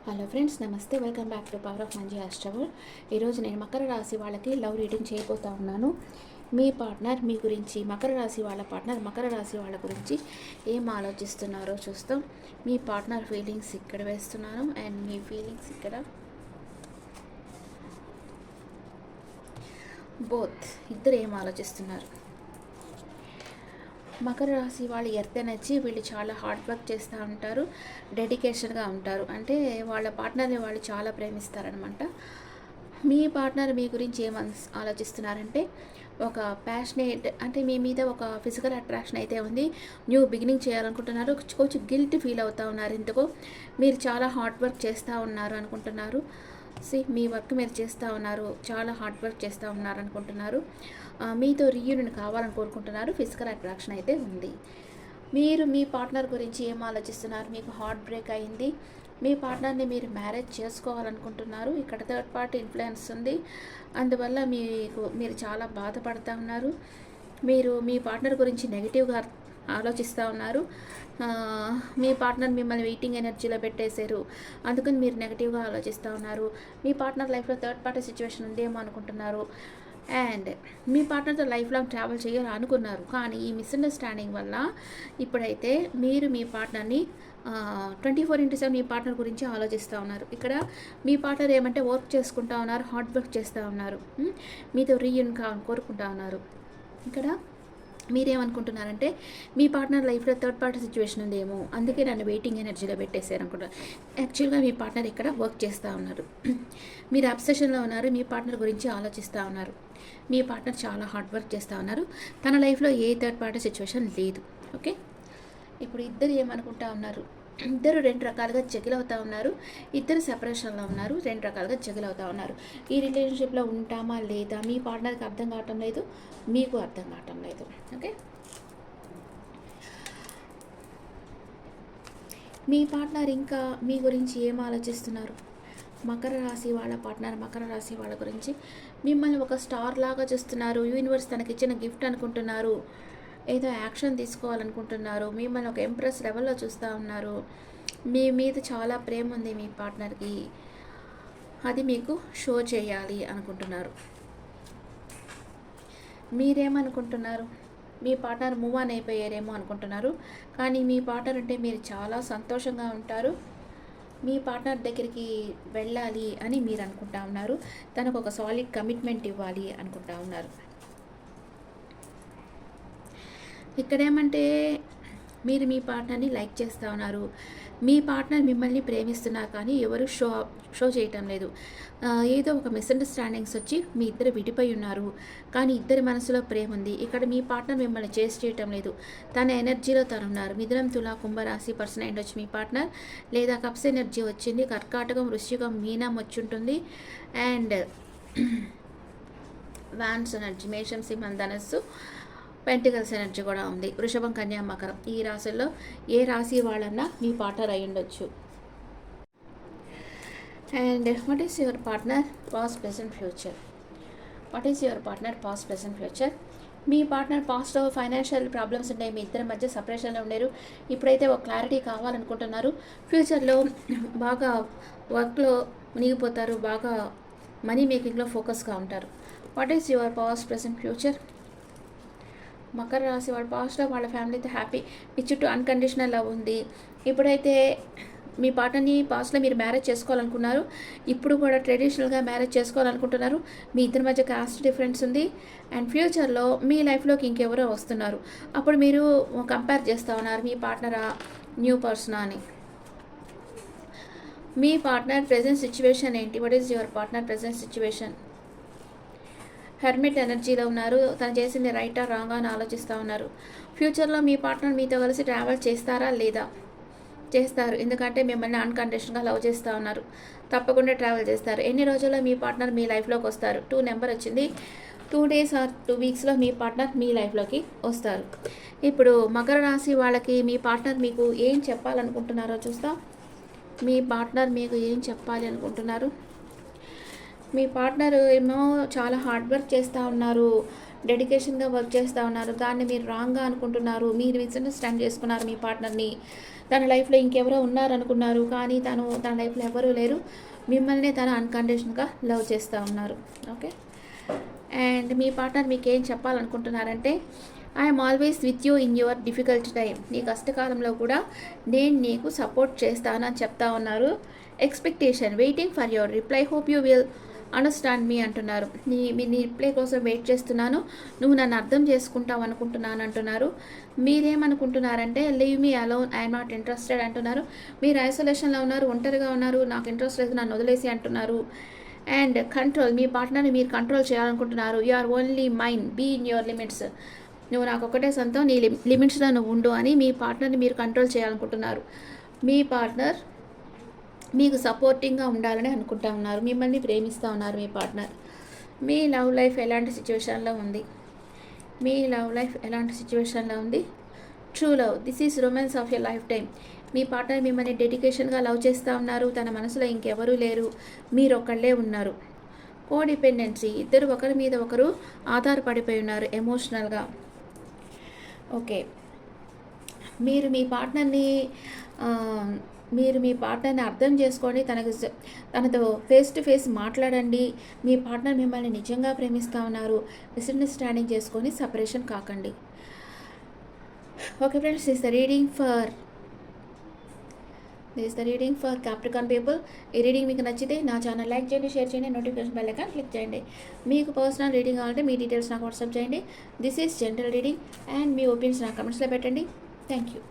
Hello friends, నమస్తే. Welcome back to power of Manji astral. ఈరోజు నేను మకర రాశి వాళ్ళకి లవ్ రీడింగ్ చేయబోతా ఉన్నాను. మీ పార్ట్నర్ మీ గురించి, మకర రాశి వాళ్ళ పార్ట్నర్ మకర రాశి వాళ్ళ గురించి ఏం ఆలోచిస్తున్నారో చూస్తాం. మీ పార్ట్నర్ ఫీలింగ్స్ ఇక్కడ వేస్తున్నాను అండ్ మీ ఫీలింగ్స్ ఇక్కడ. బోత్ ఇద్దరు ఏం ఆలోచిస్తున్నారు. మకర రాశి వాళ్ళు ఎర్త్ ఎనర్జీ. వీళ్ళు చాలా హార్డ్ వర్క్ చేస్తూ ఉంటారు, డెడికేషన్గా ఉంటారు. అంటే వాళ్ళ పార్ట్నర్ని వాళ్ళు చాలా ప్రేమిస్తారనమాట. మీ పార్ట్నర్ మీ గురించి ఆలోచిస్తున్నారంటే ఒక ప్యాషనేట్, అంటే మీ మీద ఒక ఫిజికల్ అట్రాక్షన్ అయితే ఉంది. న్యూ బిగినింగ్ చేయాలనుకుంటున్నారు. కొంచెం గిల్ట్ ఫీల్ అవుతూ ఉన్నారు. ఎందుకో మీరు చాలా హార్డ్ వర్క్ చేస్తూ ఉన్నారు అనుకుంటున్నారు. మీ వర్క్ మీరు చేస్తూ ఉన్నారు, చాలా హార్డ్ వర్క్ చేస్తూ ఉన్నారు అనుకుంటున్నారు. మీతో రీయూనియన్ కావాలని కోరుకుంటున్నారు. ఫిజికల్ అట్రాక్షన్ అయితే ఉంది. మీరు మీ పార్ట్నర్ గురించి ఏం ఆలోచిస్తున్నారు? మీకు హార్ట్ బ్రేక్ అయింది. మీ పార్ట్నర్ని మీరు మ్యారేజ్ చేసుకోవాలనుకుంటున్నారు. ఇక్కడ థర్డ్ పార్టీ ఇన్ఫ్లుయెన్స్ ఉంది. అందువల్ల మీరు చాలా బాధపడుతూ ఉన్నారు. మీరు మీ పార్ట్నర్ గురించి నెగిటివ్గా ఆలోచిస్తూ ఉన్నారు. మీ పార్ట్నర్ మిమ్మల్ని వెయిటింగ్ ఎనర్జీలో పెట్టేశారు, అందుకని మీరు నెగిటివ్గా ఆలోచిస్తూ ఉన్నారు. మీ పార్ట్నర్ లైఫ్లో థర్డ్ పార్టీ సిచ్యువేషన్ ఉందేమో అనుకుంటున్నారు. అండ్ మీ పార్ట్నర్తో లైఫ్ లాంగ్ ట్రావెల్ చేయాలనుకున్నారు. కానీ ఈ మిస్అండర్స్టాండింగ్ వల్ల ఇప్పుడైతే మీరు మీ పార్ట్నర్ని 24/7 మీ పార్ట్నర్ గురించి ఆలోచిస్తూ ఉన్నారు. ఇక్కడ మీ పార్ట్నర్ ఏమంటే వర్క్ చేసుకుంటూ ఉన్నారు, హార్డ్ వర్క్ చేస్తూ ఉన్నారు, మీతో రీయూనియన్ కోరుకుంటూ ఉన్నారు. ఇక్కడ మీరేమనుకుంటున్నారంటే మీ పార్ట్నర్ లైఫ్లో థర్డ్ పార్టీ సిచ్యువేషన్ ఉందేమో, అందుకే నన్ను వెయిటింగ్ ఎనర్జీలో పెట్టేశారు అనుకుంటారు. యాక్చువల్గా మీ పార్ట్నర్ ఇక్కడ వర్క్ చేస్తూ ఉన్నారు. మీరు అబ్సెషన్లో ఉన్నారు, మీ పార్ట్నర్ గురించి ఆలోచిస్తూ ఉన్నారు. మీ పార్ట్నర్ చాలా హార్డ్ వర్క్ చేస్తూ ఉన్నారు. తన లైఫ్లో ఏ థర్డ్ పార్టీ సిచ్యువేషన్ లేదు. ఓకే, ఇప్పుడు ఇద్దరు ఏమనుకుంటా ఉన్నారు? ఇద్దరు రెండు రకాలుగా జగిల్ అవుతూ ఉన్నారు. ఇద్దరు సెపరేషన్లో ఉన్నారు, రెండు రకాలుగా జగిల్ అవుతూ ఉన్నారు. ఈ రిలేషన్షిప్లో ఉంటామా లేదా మీ పార్ట్నర్కి అర్థం కావటం లేదు, మీకు అర్థం కావటం లేదు. ఓకే, మీ పార్ట్నర్ ఇంకా మీ గురించి ఏం ఆలోచిస్తున్నారు? మకర రాశి వాళ్ళ పార్ట్నర్ మకర రాశి వాళ్ళ గురించి మిమ్మల్ని ఒక స్టార్ లాగా చూస్తున్నారు. యూనివర్స్ తనకిచ్చిన గిఫ్ట్ అనుకుంటున్నారు. ఏదో యాక్షన్ తీసుకోవాలనుకుంటున్నారు. మిమ్మల్ని ఒక ఎంప్రెస్ లెవెల్లో చూస్తూ ఉన్నారు. మీ మీద చాలా ప్రేమ ఉంది మీ పార్ట్నర్కి, అది మీకు షో చేయాలి అనుకుంటున్నారు. మీరేమనుకుంటున్నారు? మీ పార్ట్నర్ మూవ్ ఆన్ అయిపోయారేమో అనుకుంటున్నారు. కానీ మీ పార్ట్నర్ అంటే మీరు చాలా సంతోషంగా ఉంటారు. మీ పార్ట్నర్ దగ్గరికి వెళ్ళాలి అని మీరు అనుకుంటా ఉన్నారు. తనకు ఒక సాలిడ్ కమిట్మెంట్ ఇవ్వాలి అనుకుంటా ఉన్నారు. ఇక్కడేమంటే మీరు మీ పార్ట్నర్ని లైక్ చేస్తూ ఉన్నారు. మీ పార్ట్నర్ మిమ్మల్ని ప్రేమిస్తున్నారు, కానీ ఎవరు షో చేయటం లేదు. ఏదో ఒక మిస్అండర్స్టాండింగ్స్ వచ్చి మీ ఇద్దరు విడిపోయి ఉన్నారు. కానీ ఇద్దరి మనసులో ప్రేమ ఉంది. ఇక్కడ మీ పార్ట్నర్ మిమ్మల్ని చేసి చేయటం లేదు, తన ఎనర్జీలో తను ఉన్నారు. మిథునం, తుల, కుంభరాశి పర్సన్ అయి వచ్చి మీ పార్ట్నర్, లేదా కప్స్ ఎనర్జీ వచ్చింది. కర్కాటకం, వృశ్చికం, మీనం వచ్చి ఉంటుంది. అండ్ వాన్స్ ఎనర్జీ మేషం, సింహం, ధనస్సు, పెంటికల్స్ ఎనర్జీ కూడా ఉంది. వృషభం, కన్యా, మకరం. ఈ రాశుల్లో ఏ రాశి వాళ్ళన్నా మీ పార్ట్నర్ అయి ఉండొచ్చు. And what is your partner past, present, future? What is your partner past, present, future? Me partner పాస్ట్లో ఫైనాన్షియల్ ప్రాబ్లమ్స్ ఉంటాయి. మీ ఇద్దరి మధ్య సపరేషన్లో ఉండేరు. ఇప్పుడైతే ఒక క్లారిటీ కావాలనుకుంటున్నారు. ఫ్యూచర్లో బాగా వర్క్లో మునిగిపోతారు, బాగా మనీ మేకింగ్లో ఫోకస్గా ఉంటారు. What is your past, present, future? Makar రాశి వాళ్ళ పాస్ట్లో వాళ్ళ ఫ్యామిలీతో హ్యాపీ, మీ చుట్టూ అన్కండిషనల్ లవ్ ఉంది. ఇప్పుడైతే మీ పార్ట్నర్ని పాస్ట్లో మీరు మ్యారేజ్ చేసుకోవాలనుకున్నారు, ఇప్పుడు కూడా ట్రెడిషనల్గా మ్యారేజ్ చేసుకోవాలనుకుంటున్నారు. మీ ఇద్దరి మధ్య కాస్ట్ డిఫరెన్స్ ఉంది. అండ్ ఫ్యూచర్లో మీ లైఫ్లోకి ఇంకెవరో వస్తున్నారు. అప్పుడు మీరు కంపేర్ చేస్తూ ఉన్నారు, మీ పార్ట్నరా న్యూ పర్సనా అని. మీ పార్ట్నర్ ప్రెజెంట్ సిచ్యువేషన్ ఏంటి? What is your partner present situation? Hermit ఎనర్జీలో ఉన్నారు. తను చేసింది రైటా రాంగా అని ఆలోచిస్తూ ఉన్నారు. ఫ్యూచర్లో మీ పార్ట్నర్ మీతో కలిసి ట్రావెల్ చేస్తారా లేదా? చేస్తారు, ఎందుకంటే మిమ్మల్ని అన్కండిషన్గా లవ్ చేస్తూ ఉన్నారు. తప్పకుండా ట్రావెల్ చేస్తారు. ఎన్ని రోజుల్లో మీ పార్ట్నర్ మీ లైఫ్లోకి వస్తారు? 2 నెంబర్ వచ్చింది. 2 days ఆర్ 2 weeksలో మీ పార్ట్నర్ మీ లైఫ్లోకి వస్తారు. ఇప్పుడు మకర రాశి వాళ్ళకి మీ పార్ట్నర్ మీకు ఏం చెప్పాలనుకుంటున్నారో చూస్తాం. మీ పార్ట్నర్ మీకు ఏం చెప్పాలి అనుకుంటున్నారు? మీ పార్ట్నర్ ఏమో చాలా హార్డ్ వర్క్ చేస్తూ ఉన్నారు, డెడికేషన్గా వర్క్ చేస్తూ ఉన్నారు. దాన్ని మీరు రాంగ్గా అనుకుంటున్నారు. మీరు మిస్అండర్స్టాండ్ చేసుకున్నారు మీ పార్ట్నర్ని. తన లైఫ్లో ఇంకెవరో ఉన్నారనుకున్నారు, కానీ తన లైఫ్లో ఎవరూ లేరు. మిమ్మల్ని తను అన్కండిషన్గా లవ్ చేస్తూ ఉన్నారు. ఓకే. అండ్ మీ పార్ట్నర్ మీకు ఏం చెప్పాలనుకుంటున్నారంటే, I'm always with you in your difficult time. నీ కష్టకాలంలో కూడా నేను నీకు సపోర్ట్ చేస్తాను అని చెప్తా ఉన్నారు. Expectation, waiting for your reply, hope you will understand me అంటున్నారు. నీ రిప్లై కోసం వెయిట్ చేస్తున్నాను, నువ్వు నన్ను అర్థం చేసుకుంటావు అనుకుంటున్నాను అంటున్నారు. మీరేమనుకుంటున్నారంటే, leave me alone, I'm not interested అంటున్నారు. మీరు ఐసోలేషన్లో ఉన్నారు, ఒంటరిగా ఉన్నారు, నాకు ఇంట్రెస్ట్ లేదు, నన్ను వదిలేసి అంటున్నారు. అండ్ కంట్రోల్, మీ పార్ట్నర్ని మీరు కంట్రోల్ చేయాలనుకుంటున్నారు. You are only mine, be in your limits. నువ్వు నాకు ఒకటే సొంతం, నీ లిమిట్స్లో నువ్వు ఉండు అని మీ పార్ట్నర్ని మీరు కంట్రోల్ చేయాలనుకుంటున్నారు. మీ పార్ట్నర్ మీకు సపోర్టింగ్గా ఉండాలని అనుకుంటా ఉన్నారు. మిమ్మల్ని ప్రేమిస్తూ ఉన్నారు మీ పార్ట్నర్. మీ లవ్ లైఫ్ ఎలాంటి సిచ్యువేషన్లో ఉంది? మీ లవ్ లైఫ్ ఎలాంటి సిచ్యువేషన్లో ఉంది? True love, this is romance of your life time. Me partner మిమ్మల్ని డెడికేషన్గా లవ్ చేస్తూ ఉన్నారు. తన మనసులో ఇంకెవరూ లేరు, మీరు ఒకళ్ళే ఉన్నారు. కోడిపెండెన్సీ, ఇద్దరు ఒకరి మీద ఒకరు ఆధారపడిపోయి ఉన్నారు ఎమోషనల్గా. ఓకే. మీరు మీ పార్ట్నర్ని అర్థం చేసుకొని తనతో ఫేస్ టు ఫేస్ మాట్లాడండి. మీ పార్ట్నర్ మిమ్మల్ని నిజంగా ప్రేమిస్తూ ఉన్నారు. మిస్అండర్స్టాండింగ్ చేసుకొని సపరేషన్ కాకండి. Okay friends, this the reading for Capricorn people. ఈ రీడింగ్ మీకు నచ్చితే నా ఛానల్ లైక్ చేయండి, షేర్ చేయండి, నోటిఫికేషన్ బెల్ ఐకాన్ క్లిక్ చేయండి. మీకు పర్సనల్ రీడింగ్ కావాలంటే మీ డీటెయిల్స్ నాకు వాట్సాప్ చేయండి. This is general reading and me opinions నా కమెంట్స్లో పెట్టండి. Thank you.